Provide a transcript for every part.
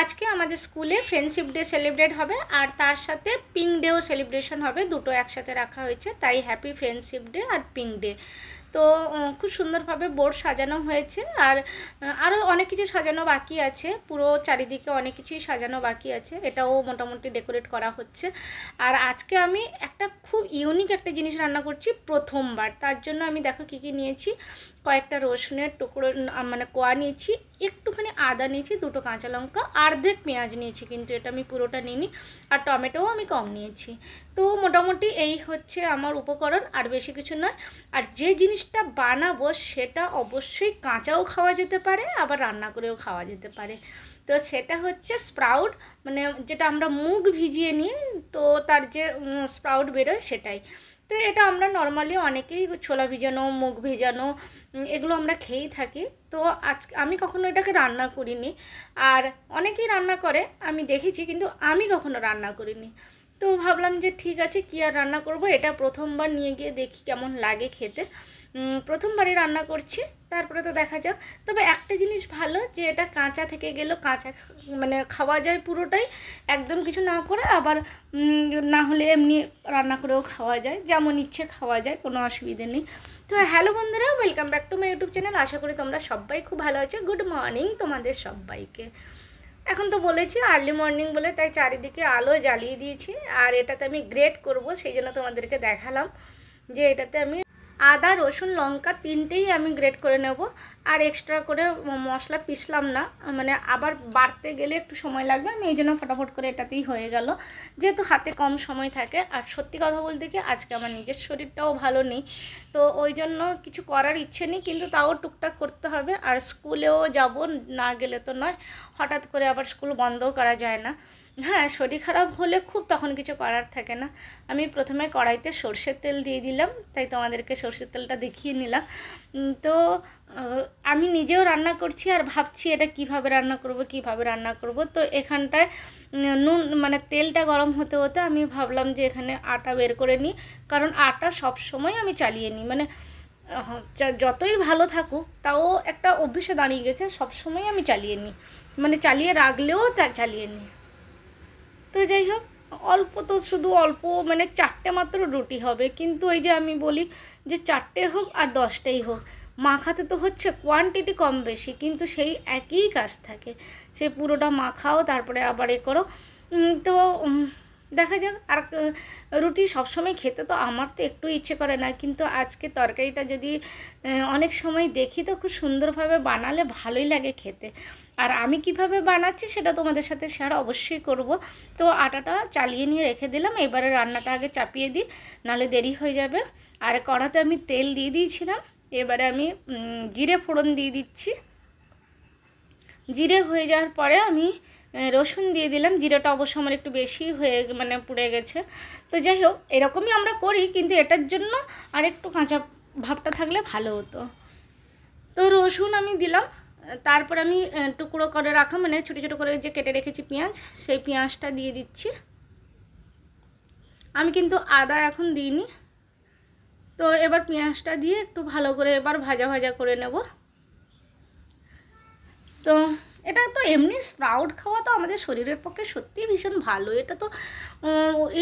আজকে আমাদের স্কুলে ফ্রেন্ডশিপ ডে সেলিব্রেট হবে আর তার সাথে পিঙ্ক ডেও সেলিব্রেশন হবে, দুটো একসাথে রাখা হয়েছে, তাই হ্যাপি ফ্রেন্ডশিপ ডে আর পিঙ্ক ডে। তো খুব সুন্দরভাবে বোর্ড সাজানো হয়েছে আর আরও অনেক কিছু সাজানো বাকি আছে, পুরো চারিদিকে অনেক কিছুই সাজানো বাকি আছে, এটাও মোটামুটি ডেকোরেট করা হচ্ছে। আর আজকে আমি একটা খুব ইউনিক একটা জিনিস রান্না করছি প্রথমবার, তার জন্য আমি দেখো কী কী নিয়েছি। কয়েকটা রসুনের টুকরো মানে কোয়া নিয়েছি, একটুখানি আদা নিয়েছি, দুটো কাঁচা লঙ্কা, অর্ধেক পেঁয়াজ নিয়েছি, কিন্তু এটা আমি পুরোটা নিইনি, আর টমেটোও আমি কম নিয়েছি। তো মোটামুটি এই হচ্ছে আমার উপকরণ, আর বেশি কিছু নয়। আর যে জিনিসটা বানাবো সেটা অবশ্যই কাঁচাও খাওয়া যেতে পারে, আবার রান্না করেও খাওয়া যেতে পারে। তো সেটা হচ্ছে স্প্রাউট, মানে যেটা আমরা মুগ ভিজিয়ে নিই তো তার যে স্প্রাউট বেরোয় সেটাই। তো এটা আমরা নর্মালি অনেকেই ছোলা ভিজানো, মুগ ভেজানো এগুলো আমরা খেয়েই থাকি। তো আজকে আমি কখনো এটাকে রান্না করিনি, আর অনেকেই রান্না করে আমি দেখেছি, কিন্তু আমি কখনো রান্না করিনি। তো ভাবলাম যে ঠিক আছে, কী আর রান্না করব, এটা প্রথমবার নিয়ে গিয়ে দেখি কেমন লাগে খেতে। প্রথমবারই রান্না করছি, তারপরে তো দেখা যাক। তবে একটা জিনিস ভালো যে এটা কাঁচা থেকে গেলেও কাঁচা মানে খাওয়া যায় পুরোটাই, একদম কিছু না করে, আবার না হলে এমনি রান্না করেও খাওয়া যায়, যেমন ইচ্ছে খাওয়া যায়, কোনো অসুবিধে নেই। তো হ্যালো বন্ধুরা, welcome back to my YouTube channel. আশা করি তোমরা সবাই খুব ভালো আছো। গুড মর্নিং তোমাদের সবাইকে। এখন তো বলেছি আর্লি মর্নিং বলে, তাই চারিদিকে আলো জ্বালিয়ে দিয়েছি। আর এটাতে আমি গ্রেট করব, সেই জন্য তোমাদেরকে দেখালাম যে এটাতে আমি আদা রসুন লঙ্কা তিনটেই আমি গ্রেট করে নেব, আর এক্সট্রা করে মশলা পিসলাম না, মানে আবার বাড়তে গেলে একটু সময় লাগবে, আমি এই জন্য ফটাফট করে এটাতেই হয়ে গেল, যেহেতু হাতে কম সময় থাকে। আর সত্যি কথা বলতে কি আজকে আমার নিজের শরীরটাও ভালো নেই, তো ওই জন্য কিছু করার ইচ্ছে নেই, কিন্তু তাও টুকটাক করতে হবে। আর স্কুলেও যাব, না গেলে তো নয়, হঠাৎ করে আবার স্কুল বন্ধও করা যায় না। হ্যাঁ, শরীর খারাপ হলে খুব তখন কিছু করার থাকে না। আমি প্রথমে কড়াইতে সর্ষের তেল দিয়ে দিলাম, তাই তোমাদেরকে সর্ষের তেলটা দেখিয়ে নিলাম। তো আমি নিজেও রান্না করছি আর ভাবছি এটা কিভাবে রান্না করব। তো এখানটায় নুন মানে তেলটা গরম হতে হতে আমি ভাবলাম যে এখানে আটা বের করে নিই, কারণ আটা সব সময় আমি চালিয়ে নিই, মানে যতই ভালো থাকুক তাও একটা অভ্যেসে দাঁড়িয়ে গেছে, সব সময় আমি চালিয়ে নিই, মানে চালিয়ে রাখলেও চালিয়ে নিই। তো যাই হোক, অল্প তো শুধু অল্প, মানে 4টে মাত্র রুটি হবে, কিন্তু ওই যে আমি বলি যে 4টে হোক আর 10টাই হোক, মাখাতে তো হচ্ছে কোয়ান্টিটি কম বেশি, কিন্তু সেই একই কাজ থাকে, সে পুরোটা মাখাও তারপরে আবার এ করো। তো দেখা যাক। আর রুটি সবসময় খেতে তো আমার তো একটু ইচ্ছে করে না, কিন্তু আজকে তরকারিটা যদি অনেক সময় দেখি তো খুব সুন্দরভাবে বানালে ভালোই লাগে খেতে। আর আমি কিভাবে বানাচ্ছি সেটা তোমাদের সাথে শেয়ার অবশ্যই করব। তো আটাটা চালিয়ে নিয়ে রেখে দিলাম, এবারে রান্নাটা আগে চাপিয়ে দিই, নাহলে দেরি হয়ে যাবে। আর কড়াতে আমি তেল দিয়ে দিয়েছিলাম, এবারে আমি জিরে ফোড়ন দিয়ে দিচ্ছি। জিরে হয়ে যাওয়ার পরে আমি রসুন দিয়ে দিলাম। জিরেটা অবশ্য আমার একটু বেশি হয়ে মানে পুড়ে গেছে। তো যাই হোক, এরকমই আমরা করি, কিন্তু এটার জন্য আর একটু কাঁচা ভাবটা থাকলে ভালো হতো। তো রসুন আমি দিলাম, তারপর আমি টুকরো করে রাখা মানে ছোটো ছোটো করে যে কেটে রেখেছি পেঁয়াজ, সেই পেঁয়াজটা দিয়ে দিচ্ছি। আমি কিন্তু আদা এখন দিইনি। তো এবার পেঁয়াজটা দিয়ে একটু ভালো করে এবার ভাজা ভাজা করে নেব। তো এটা তো এমনি স্প্রাউট খাওয়া তো আমাদের শরীরের পক্ষে সত্যিই ভীষণ ভালো, এটা তো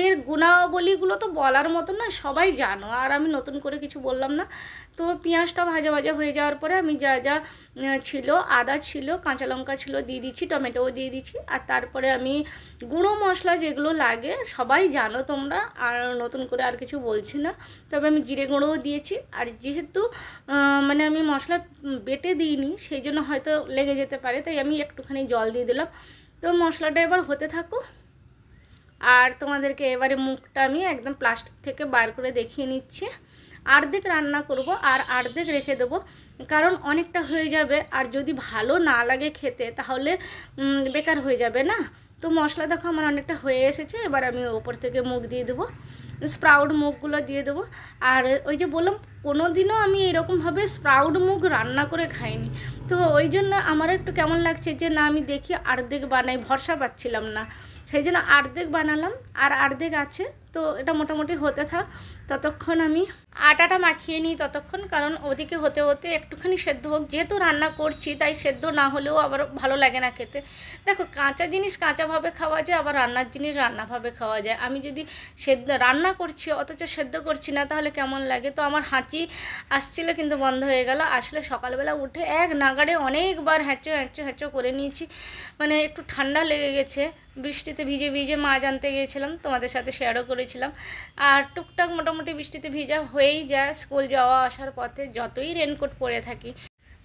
এর গুণাবলীগুলো তো বলার মতো না, সবাই জানো, আর আমি নতুন করে কিছু বললাম না। তো পেঁয়াজটা ভাজা ভাজা হয়ে যাওয়ার পরে আমি যা যা ছিল, আদা ছিল, কাঁচা লঙ্কা ছিল দিয়ে দিচ্ছি, টমেটোও দিয়ে দিচ্ছি, আর তারপরে আমি গুঁড়ো মশলা যেগুলো লাগে সবাই জানো তোমরা, আর নতুন করে আর কিছু বলছি না। তবে আমি জিরে গুঁড়োও দিয়েছি, আর যেহেতু মানে আমি মশলা বেটে দিইনি সেই জন্য হয়তো লেগে যেতে পারে, তাই আমি একটুখানি জল দিয়ে দিলাম। তো মশলাটা এবার হতে থাকুক, আর তোমাদেরকে এবারে মুখটা আমি একদম প্লাস্টিক থেকে বার করে দেখিয়ে নিচ্ছি। অর্ধেক রান্না করব আর অর্ধেক রেখে দেবো, কারণ অনেকটা হয়ে যাবে, আর যদি ভালো না লাগে খেতে তাহলে বেকার হয়ে যাবে না। তো মশলা দেখো আমার অনেকটা হয়ে এসেছে, এবার আমি ওপর থেকে মুগ দিয়ে দেবো, স্প্রাউট মুগগুলো দিয়ে দেবো। আর ওই যে বললাম কোনো দিনও আমি এরকমভাবে স্প্রাউট মুগ রান্না করে খাইনি, তো ওই জন্য আমার একটু কেমন লাগছে যে না, আমি দেখি অর্ধেক বানাই, ভরসা পাচ্ছিলাম না, সেই জন্য অর্ধেক বানালাম আর অর্ধেক আছে। তো এটা মোটামুটি হতে থাক, ততক্ষণ আমি আটাটা মাখিয়ে নিই ততক্ষণ, কারণ ওদিকে হতে হতে একটুখানি সেদ্ধ হোক। যেহেতু রান্না করছি তাই সেদ্ধ না হলেও আবার ভালো লাগে না খেতে। দেখো, কাঁচা জিনিস কাঁচাভাবে খাওয়া যায়, আবার রান্নার জিনিস রান্নাভাবে খাওয়া যায়। আমি যদি রান্না করছি অথচ সেদ্ধ করছি না, তাহলে কেমন লাগে? তো আমার হাঁচি আসছিল কিন্তু বন্ধ হয়ে গেল। আসলে সকালবেলা উঠে এক নাগাড়ে অনেকবার হ্যাঁচো হ্যাঁচো হ্যাঁচো করে নিয়েছি, মানে একটু ঠান্ডা লেগে গেছে। বৃষ্টিতে ভিজে ভিজে মাছ আনতে গিয়েছিলাম, তোমাদের সাথে শেয়ারও করেছিলাম। আর টুকটাক মোটামুটি বৃষ্টিতে ভিজা হয়েই যায় স্কুল যাওয়া আসার পথে, যতই রেনকোট পরে থাকি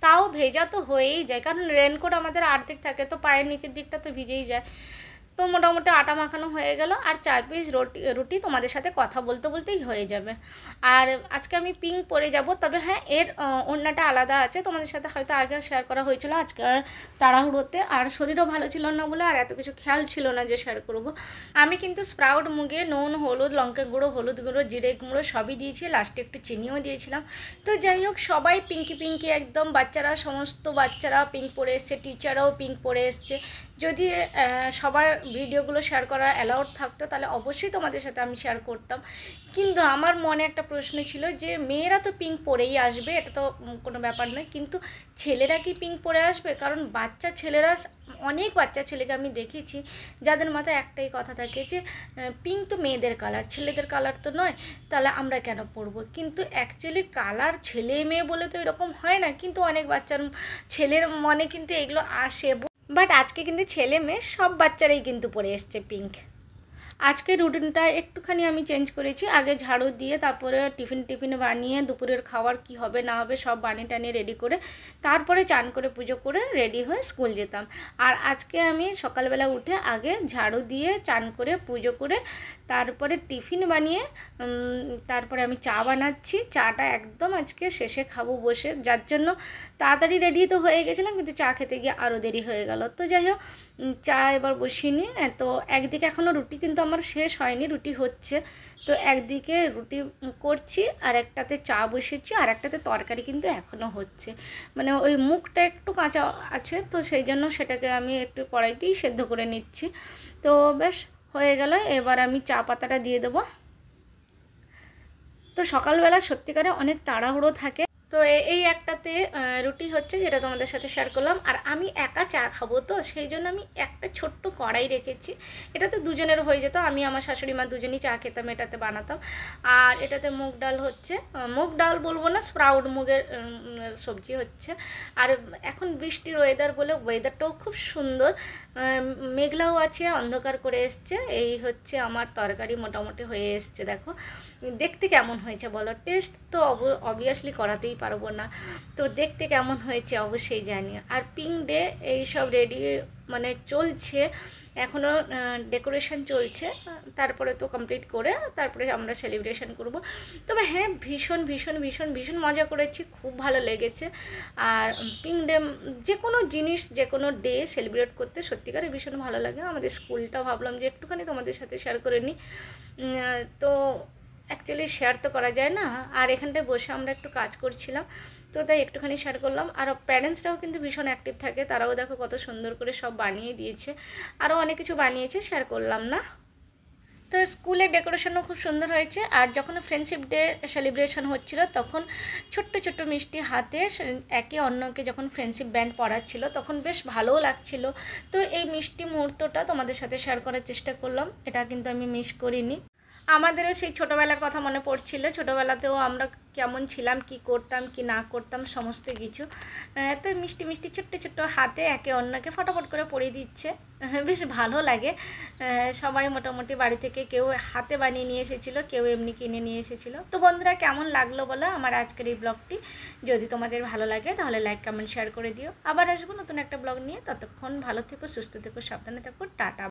তাও ভেজা তো হয়েই যায়, কারণ রেনকোট আমাদের আর্ধেক থাকে, তো পায়ের নিচের দিকটা তো ভিজেই যায়। তো মোটামুটি আটা মাখানো হয়ে গেল, আর 4 পিস রুটি তোমাদের সাথে কথা বলতে বলতেই হয়ে যাবে। আর আজকে আমি পিঙ্ক পরে যাব, তবে হ্যাঁ এর ওড়নাটা আলাদা আছে, তোমাদের সাথে হয়তো আগে শেয়ার করা হয়েছিল, আজকে তাড়াহুড়োতে আর শরীরও ভালো ছিল না বলে আর এত কিছু খেয়াল ছিল না যে শেয়ার করব। আমি কিন্তু স্প্রাউট মুগে নুন, হলুদ, লঙ্কা গুঁড়ো, হলুদ গুঁড়ো, জিরে গুঁড়ো সবই দিয়েছি, লাস্টে একটু চিনিও দিয়েছিলাম। তো যাই হোক, সবাই পিঙ্কি পিঙ্কি একদম, বাচ্চারা, সমস্ত বাচ্চারা পিঙ্ক পরে এসছে, টিচাররাও পিঙ্ক পরে এসছে। যদি সবার ভিডিওগুলো শেয়ার করা অ্যালাউড থাকতো তাহলে অবশ্যই তোমাদের সাথে আমি শেয়ার করতাম, কিন্তু আমার মনে একটা প্রশ্ন ছিল যে মেয়েরা তো পিঙ্ক পরেই আসবে, এটা তো কোনো ব্যাপার নয়, কিন্তু ছেলেরা কি পিঙ্ক পরে আসবে? কারণ বাচ্চা ছেলেরা, অনেক বাচ্চা ছেলেকে আমি দেখেছি যাদের মাথায় একটাই কথা থাকে যে পিঙ্ক তো মেয়েদের কালার, ছেলেদের কালার তো নয়, তাহলে আমরা কেন পরবো? কিন্তু অ্যাকচুয়ালি কালার ছেলে মেয়ে বলে তো এরকম হয় না, কিন্তু অনেক বাচ্চার ছেলের মনে কিন্তু এগুলো আসে। বাট আজকে কিন্তু ছেলে মেয়ে সব বাচ্চারাই কিন্তু পরে এসছে পিঙ্ক। আজকে রুটিনটা একটুখানি আমি চেঞ্জ করেছি, আগে ঝাড়ু দিয়ে তারপরে টিফিন বানিয়ে দুপুরের খাবার কি হবে না হবে সব বানিয়ে টানিয়ে রেডি করে তারপরে চান করে পুজো করে রেডি হয়ে স্কুল যেতাম। আর আজকে আমি সকালবেলা উঠে আগে ঝাড়ু দিয়ে চান করে পুজো করে তারপরে টিফিন বানিয়ে তারপরে আমি চা বানাচ্ছি। চাটা একদম আজকে শেষে খাবো বসে, যার জন্য তাড়াতাড়ি রেডি তো হয়ে গেছিলাম, কিন্তু চা খেতে গিয়ে আরও দেরি হয়ে গেল। তো যাই হোক, চা এবার বসিয়ে নিই। তো একদিকে এখনও রুটি কিন্তু আমার শেষ হয়নি, রুটি হচ্ছে। তো একদিকে রুটি করছি আর একটাতে চা বসেছি, আর একটাতে তরকারি কিন্তু এখনও হচ্ছে, মানে ওই মুখটা একটু কাঁচা আছে, তো সেই জন্য সেটাকে আমি একটু কড়াইতেই সেদ্ধ করে নিচ্ছি। তো বেশ হয়ে গেল, এবার আমি চা পাতাটা দিয়ে দেবো। তো সকালবেলা সত্যিকারে অনেক তাড়াহুড়ো থাকে। তো এই একটাতে রুটি হচ্ছে, যেটা তোমাদের সাথে শেয়ার করলাম। আর আমি একা চা খাবো, তো সেই জন্য আমি একটা ছোট্ট কড়াই রেখেছি, এটাতে দুজনের হয়ে যেত, আমি আমার শাশুড়ি মা দুজনই চা খেতাম, এটাতে বানাতাম। আর এটাতে মুগ ডাল হচ্ছে, মুগ ডাল বলবো না, স্প্রাউট মুগের সবজি হচ্ছে। আর এখন বৃষ্টির ওয়েদার বলে ওয়েদারটাও খুব সুন্দর, মেঘলাও আছে, অন্ধকার করে এসছে। এই হচ্ছে আমার তরকারি মোটামুটি হয়ে এসছে। দেখো দেখতে কেমন হয়েছে বলো, টেস্ট তো অবভিয়াসলি করাতেই পারবো না, তো দেখতে কেমন হয়েছে অবশ্যই জানিও। আর পিঙ্ক ডে এইসব রেডি মানে চলছে, এখনও ডেকোরেশন চলছে, তারপরে তো কমপ্লিট করে তারপরে আমরা সেলিব্রেশন করব। তবে হ্যাঁ, ভীষণ ভীষণ ভীষণ ভীষণ মজা করেছি, খুব ভালো লেগেছে। আর পিঙ্ক ডে, যে কোনো জিনিস, যে কোনো ডে সেলিব্রেট করতে সত্যিকারে ভীষণ ভালো লাগে। আমাদের স্কুলটা ভাবলাম যে একটুখানি তোমাদের সাথে শেয়ার করে নিই। তো অ্যাকচুয়ালি শেয়ার তো করা যায় না, আর এখানটায় বসে আমরা একটু কাজ করছিলাম, তো তাই একটুখানি শেয়ার করলাম। আর প্যারেন্টসরাও কিন্তু ভীষণ অ্যাক্টিভ থাকে, তারাও দেখো কত সুন্দর করে সব বানিয়ে দিয়েছে, আরও অনেক কিছু বানিয়েছে, শেয়ার করলাম না। তো স্কুলের ডেকোরেশনও খুব সুন্দর হয়েছে। আর যখন ফ্রেন্ডশিপ ডে সেলিব্রেশন হচ্ছিল তখন ছোট্ট ছোট্ট মিষ্টি হাতে একে অন্যকে যখন ফ্রেন্ডশিপ ব্যান্ড পড়াচ্ছিল তখন বেশ ভালোও লাগছিল। তো এই মিষ্টি মুহূর্তটা তোমাদের সাথে শেয়ার করার চেষ্টা করলাম, এটা কিন্তু আমি মিস করিনি। আমাদেরও সেই ছোটোবেলার কথা মনে পড়ছিল, ছোটোবেলাতেও আমরা কেমন ছিলাম, কি করতাম কি না করতাম সমস্ত কিছু। তো মিষ্টি মিষ্টি ছোট্ট ছোট্ট হাতে একে অন্যকে ফটাফট করে পরিয়ে দিচ্ছে, বেশ ভালো লাগে। সবাই মোটামুটি বাড়ি থেকে কেউ হাতে বানিয়ে নিয়ে এসেছিলো, কেউ এমনি কিনে নিয়ে এসেছিলো। তো বন্ধুরা, কেমন লাগলো বলো আমার আজকের এই ব্লগটি? যদি তোমাদের ভালো লাগে তাহলে লাইক কমেন্ট শেয়ার করে দিও। আবার আসবো নতুন একটা ব্লগ নিয়ে, ততক্ষণ ভালো থেকো, সুস্থ থেকো, সাবধানে থেকো, টাটা।